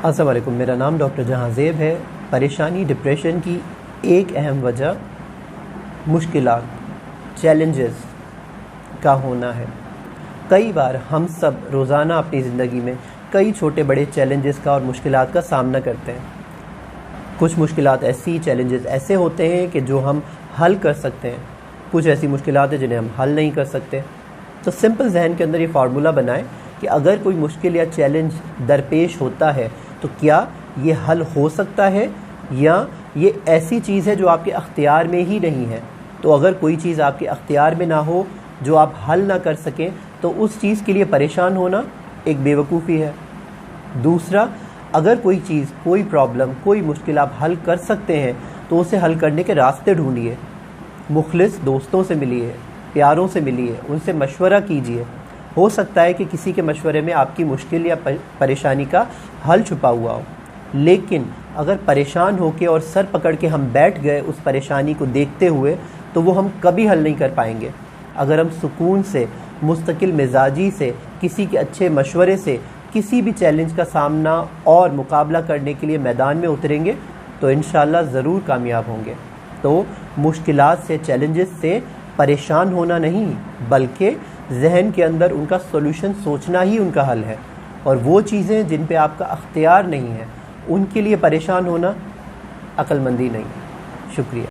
السلام علیکم، میرا نام ڈاکٹر جہاں زیب ہے۔ پریشانی ڈپریشن کی ایک اہم وجہ مشکلات، چیلنجز کا ہونا ہے۔ کئی بار ہم سب روزانہ اپنی زندگی میں کئی چھوٹے بڑے چیلنجز کا اور مشکلات کا سامنا کرتے ہیں۔ کچھ مشکلات ایسی، چیلنجز ایسے ہوتے ہیں کہ جو ہم حل کر سکتے ہیں، کچھ ایسی مشکلات ہیں جنہیں ہم حل نہیں کر سکتے۔ تو سمپل ذہن کے اندر یہ فارمولہ بنائیں کہ اگر کوئی مشکل یا چیلنج درپیش ہوتا ہے تو کیا یہ حل ہو سکتا ہے یا یہ ایسی چیز ہے جو آپ کے اختیار میں ہی نہیں ہے۔ تو اگر کوئی چیز آپ کے اختیار میں نہ ہو، جو آپ حل نہ کر سکیں، تو اس چیز کے لیے پریشان ہونا ایک بے وقوفی ہے۔ دوسرا، اگر کوئی چیز، کوئی پرابلم، کوئی مشکل آپ حل کر سکتے ہیں تو اسے حل کرنے کے راستے ڈھونڈیے۔ مخلص دوستوں سے ملیے، پیاروں سے ملیے، ان سے مشورہ کیجیے۔ ہو سکتا ہے کہ کسی کے مشورے میں آپ کی مشکل یا پریشانی کا حل چھپا ہوا ہو، لیکن اگر پریشان ہو کے اور سر پکڑ کے ہم بیٹھ گئے اس پریشانی کو دیکھتے ہوئے تو وہ ہم کبھی حل نہیں کر پائیں گے۔ اگر ہم سکون سے، مستقل مزاجی سے، کسی کے اچھے مشورے سے کسی بھی چیلنج کا سامنا اور مقابلہ کرنے کے لیے میدان میں اتریں گے تو انشاءاللہ ضرور کامیاب ہوں گے۔ تو مشکلات سے، چیلنجز سے پریشان ہونا نہیں، بلکہ ذہن کے اندر ان کا سولوشن سوچنا ہی ان کا حل ہے، اور وہ چیزیں جن پہ آپ کا اختیار نہیں ہے ان کے لیے پریشان ہونا عقل مندی نہیں۔ شکریہ۔